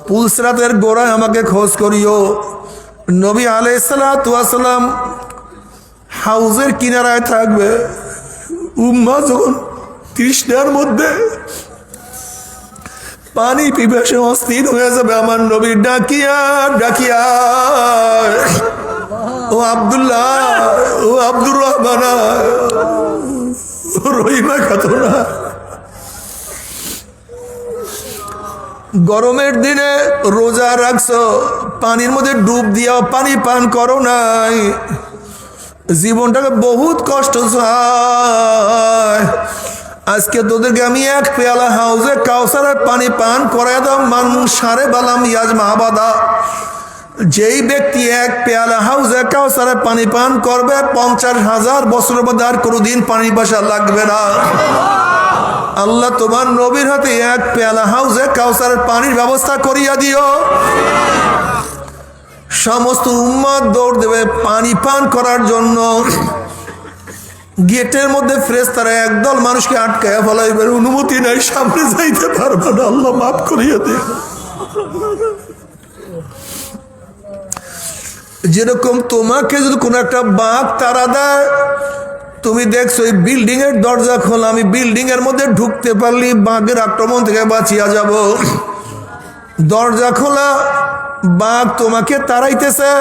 পুলসরাতের গোড়ায় আমাকে খোঁজ করিও। নবী আলাইহিস সালাতু ওয়াস সালাম হাউজের কিনারায় থাকবে। উম্মাহ যখন তৃষ্ণার মধ্যে পানি পিপাসে অস্থির হয়ে যাবে। আমার নবী ডাকিয়া ডাকিয়া, ও আব্দুল্লাহ, ও আব্দুর রহমান, রহিমা খাতুনা, গরমের দিনে রোজা রাখছো, পানির মধ্যে ডুব দিয়া পানি পান করো নাই, জীবনটাকে বহুত কষ্ট চায়। আজকে তোদেরকে আমি এক পেয়ালা হাউজে কাউসারের পানি পান করাই দাও, মানুষ সারে বালাম ইয়াজ মাহবাদা। যেই ব্যক্তি এক পেয়ালা হাউজে কাউসারের পানি পান করবে 50,000 বছরের মধ্যে আর কোনোদিন পানি পাশা লাগবে না। আল্লাহ তোমার নবীর হাতে এক পেয়ালা হাউজে কাউসারের পানির ব্যবস্থা করিয়া দিও। সমস্ত উম্মত দৌড় দেবে পানি পান করার জন্য। গেটের মধ্যে ফেরেশতারা একদল মানুষকে আটকায় ফেলাইবে, অনুমতি নাই, সামনে যাইতে পারবে না, আল্লাহ মাফ করিয়া দিও। যেরকম তোমাকে যদি কোনো একটা বাঘ তাড়া দেয়, তুমি দেখছো এই বিল্ডিং এর দরজা খোলা, আমি বিল্ডিং এর মধ্যে ঢুকতে পারলি বাঘের আক্রমণ থেকে বাঁচিয়া যাব। দরজা খোলা, বাঘ তোমাকে তাড়াইতেছে,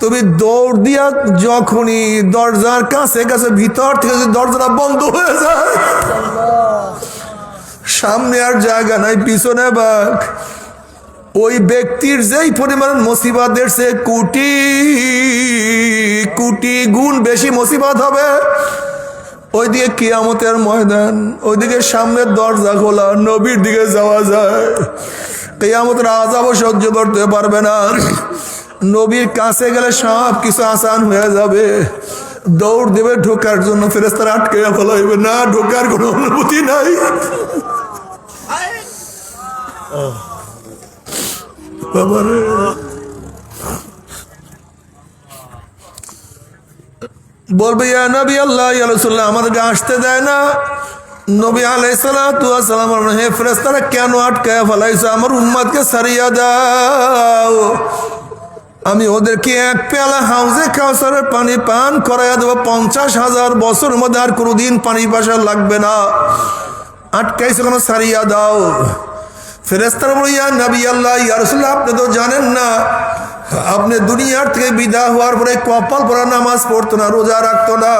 তুমি দৌড় দিয়া যখনই দরজার কাছে কাছে ভিতর থেকে যদি দরজাটা বন্ধ হয়ে যায়, সামনে আর জায়গা নাই, পিছনে বাঘ, ওই ব্যক্তির যেই পরিমাণ মুসিবত দেখছে কোটি কোটি গুণ বেশি মুসিবত হবে। ওইদিকে কিয়ামতের ময়দান, ওইদিকে সামনের দরজা খোলা, নবীর দিকে যাওয়া যায়, কিয়ামতের আযাবও সহ্য করতে পারবে না। নবীর কাছে গেলে সব কিছু আসান হয়ে যাবে। দৌড় দেবে ঢোকার জন্য, ফেরেশতারা আটকে ফেলাইবে, না ঢোকার কোনো অনুমতি নাই। বাবারে, বলবে ইয়া নবী আল্লাহ, ইয়া রাসূলুল্লাহ, আমাদেরকে আসতে দেয় না। নবী আলাইহিস সালাতু ওয়াস সালাম বলেন, হে ফেরেশতারা, কেন আটকায় ফেলাইছো? আমার উম্মতকে ছাড়িয়া দাও, আমি ওদেরকে এক পেয়ালা হাউজে কাউসারের পানি পান করাইয়া দেবো। 50,000 বছরের মধ্যে আর কোনোদিন পানি পাশা লাগবে না। আটকাইছো কেন? ছাড়িয়া দাও। ফেরেশতারা বলে, ইয়া নবী আল্লাহ, ইয়া রাসূলুল্লাহ, আপনি তো জানেন না, আপনি দুনিয়ার থেকে বিদায় হওয়ার পরে কপাল পরা নামাজ পড়তো না, রোজা রাখতো না,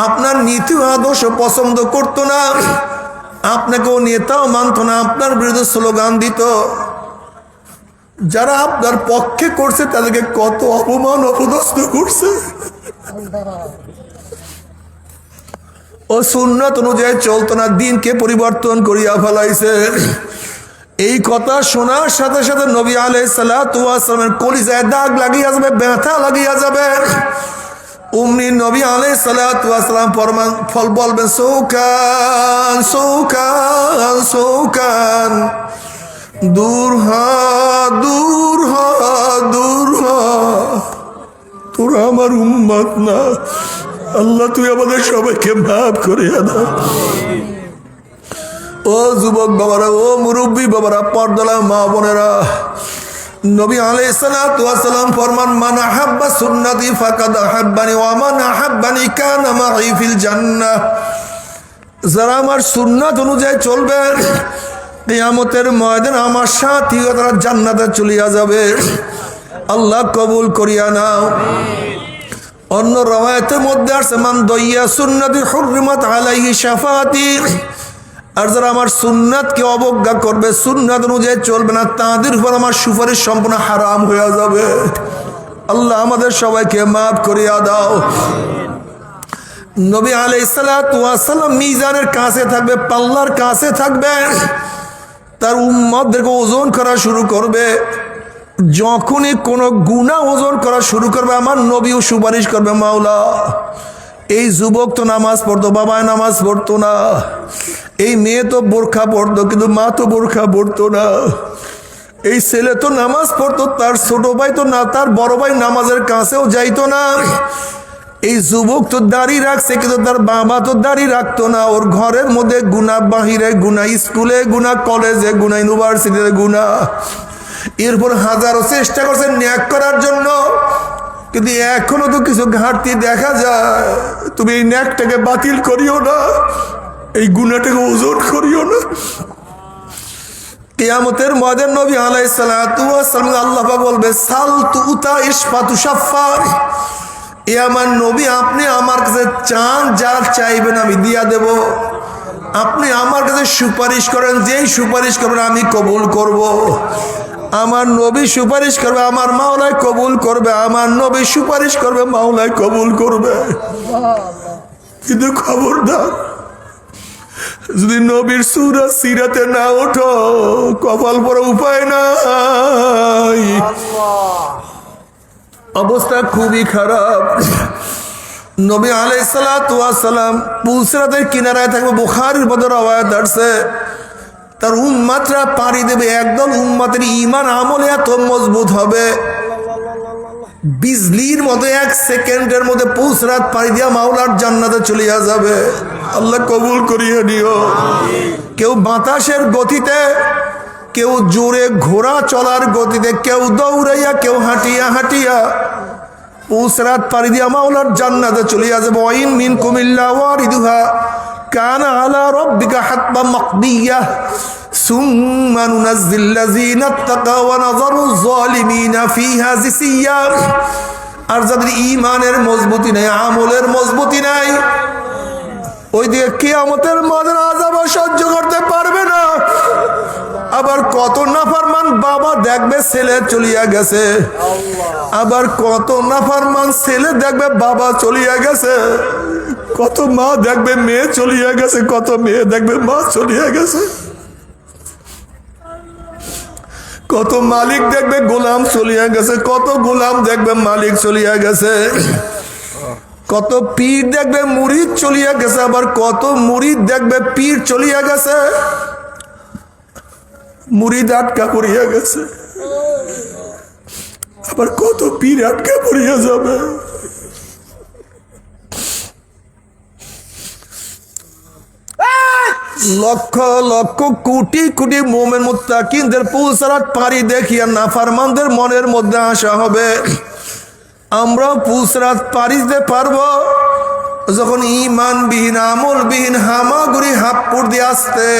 আপনার নীতি আদর্শ পছন্দ করতো না, আপনাকেও নেতাও মানত না, আপনার বিরুদ্ধে স্লোগান দিত। যারা আপনার পক্ষে করছে তাদেরকে কত অপমান অপদস্থ করছে। ও সুন্নাত অনুযায়ী চলতো না, দিনকে পরিবর্তন করিয়া ফেলাইছে। এই কথা শোনার সাথে সাথে নবী আলাইহিস সালাতু ওয়াস সালামের কলিজায় দাগ লাগিয়া যাবে, ব্যথা লাগিয়া যাবে। উম্মি নবী আলাইহিস সালাতু ওয়াস সালাম ফল বলবেন, সৌকান সৌকান সৌকান, দূর হ দূর হ দূর হ, তোরা আমার উম্মত না। আল্লাহ তুই আমাদের সবাইকে মাফ করিয়া দাও। ও যুবক বাবারা, ও মুরব্বী বাবারা, পর্দালা মা বোনেরা, নবী আলাইহিস সালাতু ওয়াস সালাম ফরমান, মান আহাব্বা সুন্নতি ফাকাদ আহাব্বানি ওয়া মান আহাব্বানি কানা মাই ফিল জান্নাহ। যারা আমার সুন্নাত অনুযায়ী চলবে, কিয়ামতের ময়দানে আমার সাথী তারা জান্নাতে চলিয়া যাবে। আল্লাহ কবুল করিয়া নাও। অন্য রওয়ায়াতের মধ্যে আছে, মান দইয়া সুন্নতি হুররিমাত আলাইহি শাফাআতি। আর যারা আমার সুন্নাতকে অবজ্ঞা করবে, সুন্নাত অনুযায়ী চলবে না, তাদের উপর আমার সুপারিশ সম্পূর্ণ হারাম হয়ে যাবে। আল্লাহ আমাদের সবাইকে মাফ করিয়া দাও। নবী আলাইহিস সালাতু ওয়াস সালাম মিজানের কাছে থাকবে, পাল্লার কাছে থাকবে, তার উম্মতদেরকে ওজন করা শুরু করবে। যখনই কোনো গুনাহ ওজন করা শুরু করবে, আমার নবীও সুপারিশ করবে, মাওলা এই যুবক তো নামাজ পড়তো, বাবায় নামাজ পড়তো না, এই মেয়ে তো বোরখা পড়তো কিন্তু মা তো বোরখা পড়তো না, এই ছেলে তো নামাজ পড়তো, তার ছোট ভাই তো না, তার বড় ভাই নামাজের কাছেও যাইতো না, এই যুবক তো দাড়ি রাখছে কিন্তু তার বাবা তো দাড়ি রাখতো না। ওর ঘরের মধ্যে গুনাহ, বাহিরে গুনাহ, স্কুলে গুনাহ, কলেজে গুনাহ, ইউনিভার্সিটিতে গুনাহ। এরপর হাজারো চেষ্টা করছে ন্যাক করার জন্য, কিন্তু এখনো তো কিছু ঘাটতি দেখা যায়। তুমি এই ন্যাকটাকে বাতিল করিও না, এই গুনাহটাকে ওজন করিও না। কিয়ামতের ময়দানে নবী আলাইহিস সালাতু ওয়াস সালাম আল্লাহ পাক বলবে সাল তুতা ইশফাতু শাফা, এ আমার নবী আপনি আমার কাছে চান, যা চাইবেন আমি দিয়া দেব। আপনি আমার কাছে সুপারিশ করেন, যেই সুপারিশ করবেন আমি কবুল করব। আমার নবী সুপারিশ করবে, আমার মাওলাই কবুল করবে। আমার নবী সুপারিশ করবে, মাওলাই কবুল করবে। কিন্তু খবরদার, যদি নবীর সূরা সিরাতে না ওঠো, কপাল পরে উপায় নাই, অবস্থা খুবই খারাপ। নবী আলাইহিস সালাতু ওয়াস সালাম পুলসিরাতের কিনারায় থাকবে। বুখারীর মধ্যে রওয়ায়াত আছে, তার উম্মতরা পাড়ি দেবে। একদল উম্মতের ঈমান আমল এত মজবুত হবে, বিজলির মতো 1 সেকেন্ডের মধ্যে পুলসিরাত পাড়ি দিয়া মাওলার জান্নাতে চলে যাবে। আল্লাহ কবুল করিয়ে দিও। কেউ বাতাসের গতিতে, কেউ জোরে ঘোড়া চলার গতিতে, কেউ দৌড়াইয়া, কেউ হাঁটিয়া হাঁটিয়া পুলসিরাত পাড়ি দিয়া মাওলার জান্নাতে চলে যাবে। ওয়াইন মিনকুম ইল্লা ওয়ারিদুহা কানা আলা রাব্বিকা হাতমান মাকদিয়া সুম্মা নুনাজ্জিল্লাযীনা ইত্তাকাও ওয়া নাযারুয যালিমিনা ফিহা জিসিয়া। আর যাদের ঈমানের মজবুতি নাই, আমলের মজবুতি নাই, ওই দিকে কিয়ামতের ময়দানে আযাব সহ্য করতে পারবে না। আবার কত নাফরমান বাবা দেখবে ছেলে চলিয়া গেছে, আবার কত নাফরমান ছেলে দেখবে বাবা চলিয়া গেছে, কত মা দেখবে মেয়ে চলিয়া গেছে, কত মেয়ে দেখবে মা চলিয়া গেছে, কত মালিক দেখবে গোলাম চলিয়া গেছে, কত গোলাম দেখবে মালিক চলিয়া গেছে, কত পীর দেখবে মুরিদ চলিয়া গেছে, আবার কত মুরিদ দেখবে পীর চলিয়া গেছে, মুরিদ আটকা পড়িয়া গেছে, আবার কত পীর আটকা পড়িয়া যাবে। লক্ষ লক্ষ কোটি কোটি মুমিন মুত্তাকিনদের পুলসিরাত পাড়ি দেখিয়া নাফরমানদের মনের মধ্যে আশা হবে আমরা পুলসিরাত পাড়ি দিতে পারবো যখন ঈমানবিহীন আমলবিহীন হামাগুড়ি হাপ্পুর দিয়ে আস্তে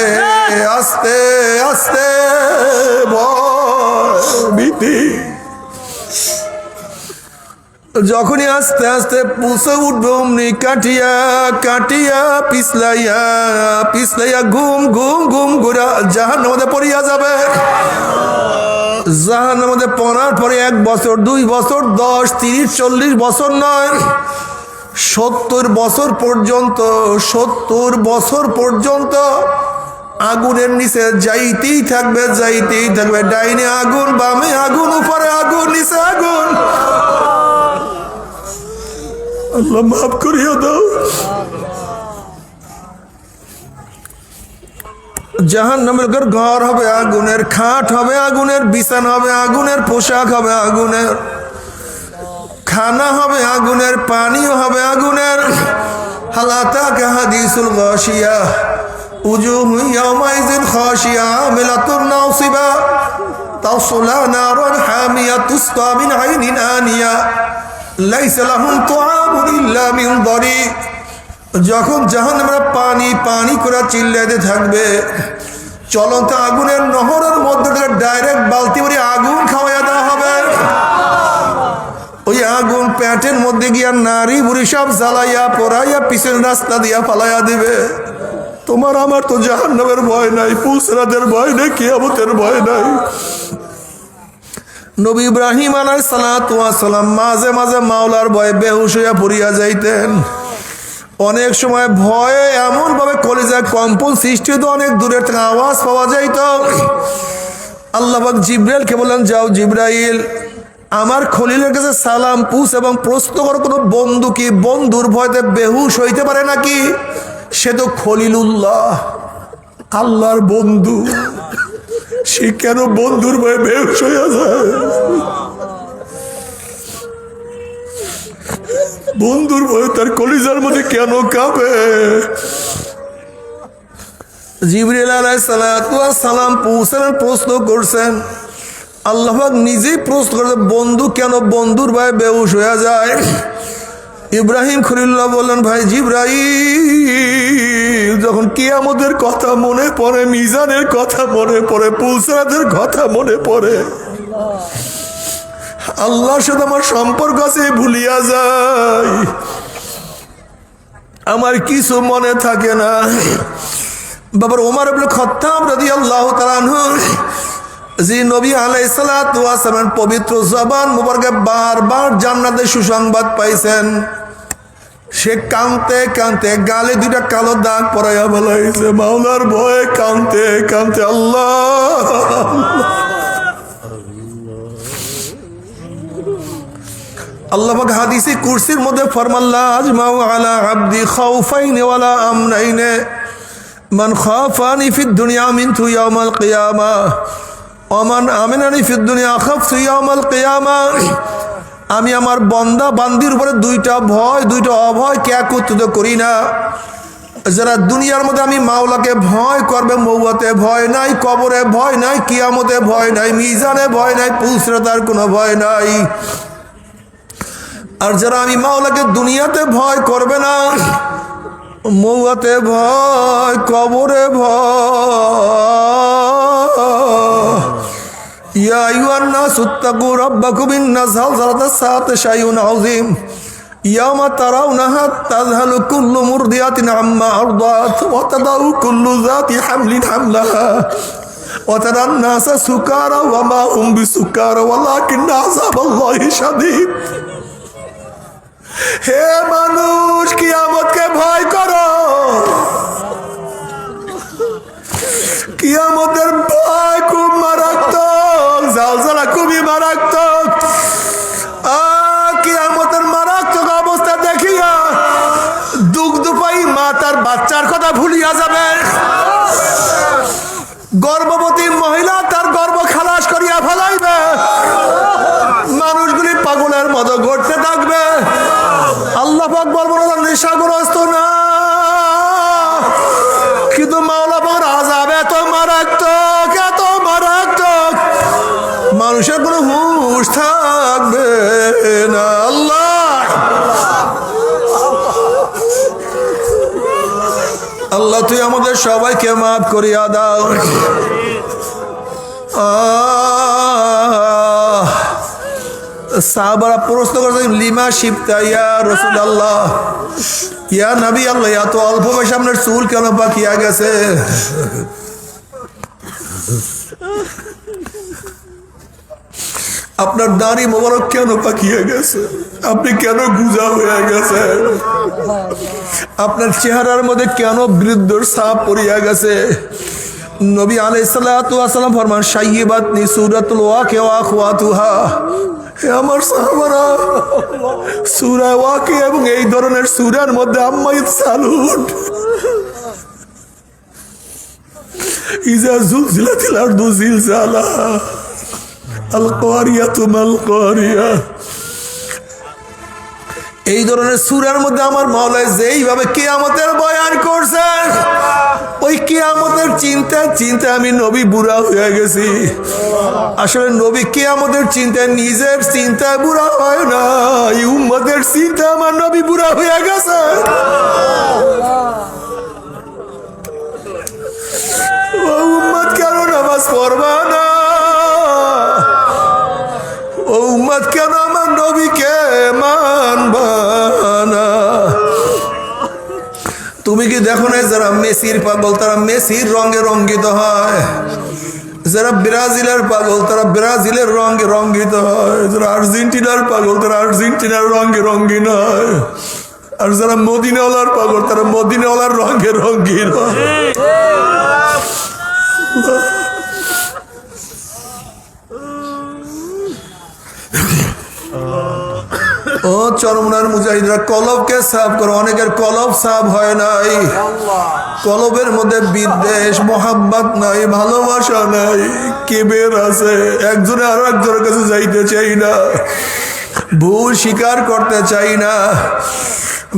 আস্তে আস্তে ভীতি, যখনই আস্তে আস্তে পুষে উঠবে অমনি কাটিয়া কাটিয়া পিছলাইয়া পিছলাইয়া ঘুম ঘুম ঘুম ঘুরা জাহান্নামের মধ্যে পড়িয়া যাবে। জাহান্নামের মধ্যে পড়ার পরে 1 বছর 2 বছর 10 30 40 বছর নয়, 70 বছর পর্যন্ত 70 বছর পর্যন্ত আগুনের নিচে যাইতেই থাকবে যাইতেই থাকবে। ডাইনে আগুন, বামে আগুন, উপরে আগুন, নিচে আগুন। আল্লাহ মাফ করিয়া দাও। জাহান্নামের ঘর হবে আগুনের, খাট হবে আগুনের, বিছানা হবে আগুনের, পোশাক হবে আগুনের, খানা হবে আগুনের, পানিও হবে আগুনের। হালাতাকা হাদিসুল গাশিয়া উজুহু ইয়াওমাইযিন খাশিয়া আমিলাতুন নাসিবা তাসলা নারান হামিয়া তুসকা মিন আইনিন আনিয়া লাইসা লাহুম তুআমুন ইল্লা মিন দারি। যখন জাহান্নামে পানি পানি করে চিল্লাতে থাকবে, চলন্ত আগুনের নহরের মধ্যে থেকে ডাইরেক্ট বালতি ভরে আগুন খাওয়াইয়া দেওয়া হবে। ওই আগুন পেটের মধ্যে গিয়া নারী বুড়ি সব জ্বালাইয়া পড়াইয়া পিছনের রাস্তা দিয়া ফালাইয়া দিবে। তোমার আমার তো জাহান্নামের ভয় নাই, পুলসিরাতের ভয় নাই, কিয়ামতের ভয় নাই। নবী ইব্রাহিম আলাইহিস সালাতু ওয়াস সালাম মাঝে মাঝে মাওলার ভয়ে বেহুশ হইয়া পড়িয়া যাইতেন। অনেক সময় ভয়ে এমন ভাবে কলিজায় কম্পন সৃষ্টি হতো, অনেক দূরের থেকে আওয়াজ পাওয়া যাইত। আল্লাহ পাক জিবরাইলকে বললেন, যাও জিবরাইল, আমার খলিলের কাছে সালাম পুছ এবং প্রশ্ন করো, কোনো বন্ধু কি বন্ধুর ভয়তে বেহুশ হইতে পারে নাকি? সে তো খলিলুল্লাহ, আল্লাহর বন্ধু, সে কেন বন্ধুর ভয়ে বেহুশ হইয়া যায়? বন্ধুর ভয়ে তার কলিজার মধ্যে কেন কাঁপে? জিবরাইল আলাইহিস সালাতু ওয়াস সালাম পৌঁছলেন, প্রশ্ন করছেন। আল্লাহ পাক নিজেই প্রশ্ন করছেন, বন্ধু কেন বন্ধুর ভয়ে বেহুশ হয়ে যায়? ইব্রাহিম খলিলুল্লাহ বললেন, ভাই জিবরাইল, যখন কিয়ামতের কথা মনে পড়ে, মিজানের কথা মনে পড়ে, পুলসরাতের কথা মনে পড়ে, আল্লাহর সাথে আমার সম্পর্ক আছে ভুলিয়া যায়, আমার কিছু মনে থাকে না। বাবার ওমর ইবনে খাত্তাব রাদিয়াল্লাহু তাআলা আনহু, যে নবী আলাইহিস সালাতু ওয়াস সালামের পবিত্র জবান মুবারকে বারবার জান্নাতের সুসংবাদ পাইছেন, সে কাঁদতে কাঁদতে গালে দুইটা কালো দাগ পরাইয়া বলাইছে, মাওলার ভয়ে কাঁদতে কাঁদতে আল্লাহ আল্লাহ পাক হাদিসে কুরসির মধ্যে ফরমাল্লা আজমাউ আলা আবদি খাউফাইন ওয়ালা আমনাইন মান খাফানি ফিদ দুনিয়া মিনতু ইয়াউমাল কিয়ামা ওয়া মান আমানানি ফিদ দুনিয়া খাফতু ইয়াউমাল কিয়ামা। আমি আমার বান্দা বান্দির উপরে দুইটা ভয় দুইটা অভয়কে একত্রিত করি না। যারা দুনিয়ার মধ্যে আমি মাওলাকে ভয় করবে, মৌয়াতে ভয় নাই, কবরে ভয় নাই, কিয়ামতে ভয় নাই, মিজানে ভয় নাই, পুলসরাতের কোনো ভয় নাই। আর যারা আমি মাওলাকে দুনিয়াতে ভয় করবে না, মৌয়াতে ভয়, কবরে ভয়, ইয়া আইয়ুহান নাসু ইত্তাকু রাব্বাকুম ইন্না যালজালাতাস সাআতি শাইউন আযীম ইয়াওমা তারাউনাহা তাযহালু কুল্লু মুরদিয়াতিন আম্মা আরদাত ওয়া তাদাউ কুল্লু যাতি হামলিন হামলাহা ওয়া তারান নাসা সুকারা ওয়া মা হুম বিসুকারা ওয়ালাকিন্না আযাবাল্লাহি শাদীদ। হে মানুষ, কিয়ামতকে ভয় করো, কিয়ামতের ভয় খুব মারাত্মক, জালজালা খুবই মারাত্মক। কিয়ামতের মারাত্মক অবস্থা দেখিয়া দুগ্ধপায়ী মা তার বাচ্চার কথা ভুলিয়া যাবে, গর্ভবতী মহিলা তার গর্ভ খালাস করিয়া ফেলাইবে, মানুষগুলি পাগলের মতো ঘটতে থাকবে। আল্লাহ পাক বলবেন ওরা নেশাগ্রস্ত না, কিন্তু মাওলা পাকের আযাব এত মারাত্মক, এত মারাত্মক, মানুষের কোনো হুঁশ থাকবে না। আল্লাহ তুই আমাদের সবাইকে মাফ করিয়া দাও। সাহাবারা প্রশ্ন করছেন, লিমা শিবতা ইয়া রাসূলুল্লাহ, ইয়া নবী আল্লাহ, এত অল্প বয়সে আপনার চুল কেন পাকিয়া গেছে? আপনার দাড়ি মোবারক কেন পাকিয়ে গেছে? আপনি কেন গুজা হয়ে গেছে? আপনার চেহারার মধ্যে কেন বৃদ্ধর ছাপ পড়িয়া গেছে? নবী আলাইহিস সালাতু ওয়াস সালাম ফরমান, শাইয়্যিবাতনি সূরাতুল ওয়াকিয়া ওয়া আখওয়াতুহা। হে আমার সাহাবারা, সূরা ওয়াকিয়া এবং এই ধরনের সূরার মধ্যে আম্মা ইয়াতসালুন, ইযা যুলজিলাতিল আরদু জিলজালাহা, আল কারিয়াতু মাল কারিয়া, এই ধরনের সূরার মধ্যে আমার মাওলা যেইভাবে কিয়ামতের বয়ান করছেন, ওই কিয়ামতের চিন্তায় চিন্তায় আমি নবী বুড়া হয়ে গেছি। আসলে নবী কিয়ামতের চিন্তায় নিজের চিন্তায় বুড়া হয় না, এই উম্মতের চিন্তায় আমার নবী বুড়া হয়ে গেছে। ও উম্মত কেন নামাজ পড়বা না? ও উম্মত কেন আমার নবীকে মানবা না? তুমি কি দেখো না, যারা মেসির পাগল তারা মেসির রঙে রঙ্গিত হয়, যারা ব্রাজিলের পাগল তারা ব্রাজিলের রঙে রঙ্গিত হয়, যারা আর্জেন্টিনার পাগল তারা আর্জেন্টিনার রঙে রঙ্গিন হয়, আর যারা মদিনাওয়ালার পাগল তারা মদিনাওয়ালার রঙে রঙ্গিন হয়। ও চরমনার মুজাহিদরা, কলবকে সাফ করো। অনেকের কলব সাফ হয় নাই, কলবের মধ্যে বিদ্বেষ, মোহাব্বত নাই, ভালোবাসা নাই, কিবর আছে, একজনে আরো একজনের কাছে যাইতে চাই না, ভুল স্বীকার করতে চাই না।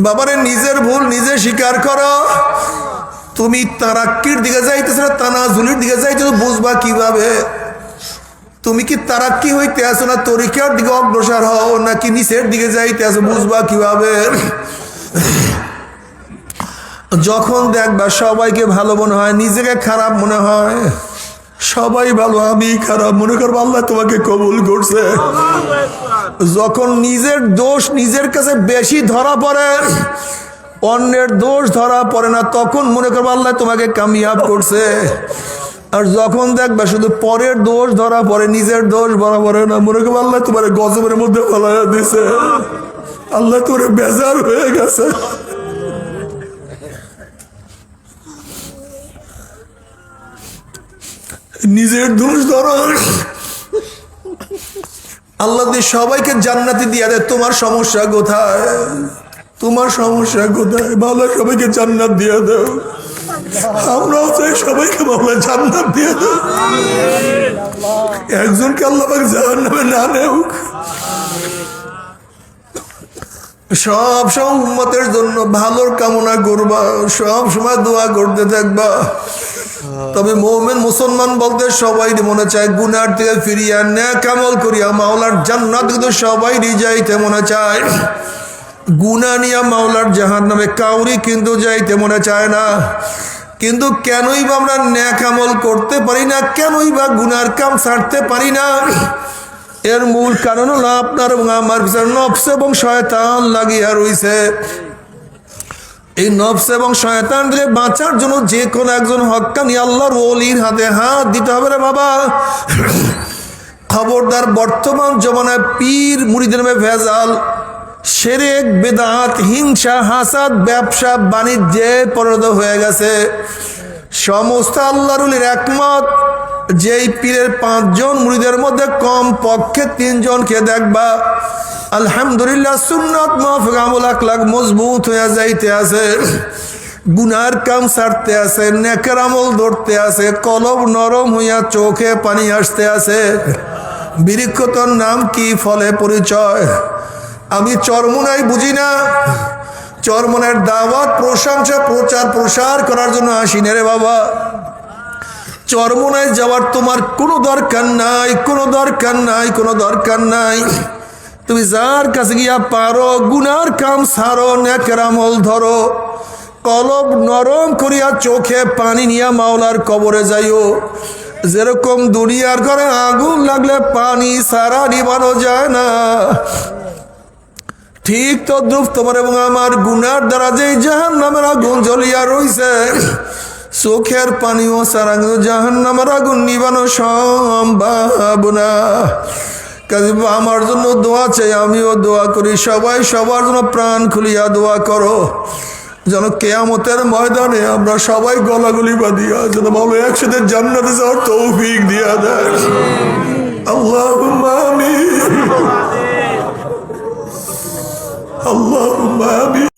বাবারে, নিজের ভুল নিজে স্বীকার করো। তুমি তারাক্কির দিকে যাইতেছো না তানাজুলের দিকে যাইতেছো, বুঝবা কিভাবে? তুমি কি তারাক্কি হইতে আসো না তরিকার দিকে অগ্রসর হও, নাকি নিচের দিকে যাইতে আসো, বুঝবা কিভাবে? যখন দেখবা সবাইকে ভালো মনে হয়, নিজেকে খারাপ মনে হয়। সবাই ভালো, আমি খারাপ, মনে করবো আল্লাহ তোমাকে কবুল করছে। যখন নিজের দোষ নিজের কাছে বেশি ধরা পড়ে, অন্যের দোষ ধরা পড়ে না, তখন মনে করবো আল্লাহ তোমাকে কামিয়াব করছে। আর যখন দেখবা শুধু পরের দোষ ধরা পড়ে, নিজের দোষ ধরা পড়ে না, মনে করবো আল্লাহ তোমার গজবের মধ্যে ফেলাইয়া দিছে, আল্লাহ তোর বেজার হয়ে গেছে। নিজের দোষ ধরো, আল্লাহ দিয়ে সবাইকে জান্নাতি দিয়ে দেয়। তোমার সমস্যা কোথায়? তোমার সমস্যা কোথায়? ভালো, সবাইকে জান্নাত দিয়ে দাও। আমরাও চাই সবাইকে ভালো জান্নাত দিয়ে দাও। একজনকে আল্লাহ পাক জাহান্নামে না নেউক। সব সময় উম্মতের জন্য ভালোর কামনা করবা, সব সময় দোয়া করতে থাকবা। তবে মুমিন মুসলমান বলতে সবাই মনে চায় গুনার থেকে ফিরিয়া নেক আমল করিয়া মাওলার জান্নাত, কিন্তু সবাই যাইতে মনে চায়। গুনাহ নিয়া মাওলার জাহান্নামে কাউরি কিন্তু যাইতে মনে চায় না। কিন্তু কেনই বা আমরা নেক আমল করতে পারি না, কেনই বা গুনার কাম ছাড়তে পারি না? এর মূল কারণ হলো আপনার এবং আমার ভিতরে নফস এবং শয়তান লাগিয়া রইছে। এই নফস এবং শয়তান থেকে বাঁচার জন্য যে কোনো একজন হক্কানি আল্লাহর ওলির হাতে হাত দিতে হবে রে বাবা। খবরদার, বর্তমান জমানায় পীর মুরিদের নামে ভেজাল, শিরক, বিদআত, হিংসা, হাসাদ, ব্যবসা বাণিজ্যে পরিণত হয়ে গেছে। সমস্ত আল্লাহর ওলির একমত, যেই পীরের 5 জন মুরিদের মধ্যে কম পক্ষে 3 জনকে দেখবা আলহামদুলিল্লাহ সুন্নাত মাফিক আমল আখলাক মজবুত হয়ে যাইতে আছে, গুনার কাম ছাড়তে আছে, নেকের আমল ধরতে আছে, কলব নরম হইয়া চোখে পানি আসতে আছে। বৃক্ষতর নাম কি, ফলে পরিচয়। আমি চরমোনাই বুঝি না, চরমোনার দাওয়াত, প্রশংসা, প্রচার প্রসার করার জন্য আসি না রে বাবা। চরমোনায় যাওয়ার তোমার কোনো দরকার নাই, কোনো দরকার নাই, কোনো দরকার নাই। তুমি যার কাছে গিয়া পারো গুনার কাম ছাড়ো, নেকের আমল ধরো, কলব নরম করিয়া চোখে পানি নিয়া মাওলার কবরে যাইও। যেরকম দুনিয়ার ঘরে আগুন লাগলে পানি সারা নিবানো যায় না, ঠিক তদ্রুপ তোমার এবং আমার গুনার দ্বারা যে জাহান্নামের আগুন জ্বলিয়া রইছে, চোখের পানিও সারা জাহান্নামের আগুন নিবানো সম্ভব না। কাজে আমার জন্য দোয়া চাই, আমিও দোয়া করি, সবাই সবার জন্য প্রাণ খুলিয়া দোয়া করো, যেন কিয়ামতের ময়দানে আমরা সবাই গলাগলি বাঁধিয়া যেন ভালো একসাথে জান্নাতে যাওয়ার তৌফিক দিয়া দেয়। আল্লাহুম্মা আমিন, আল্লাহুম্মা আমিন।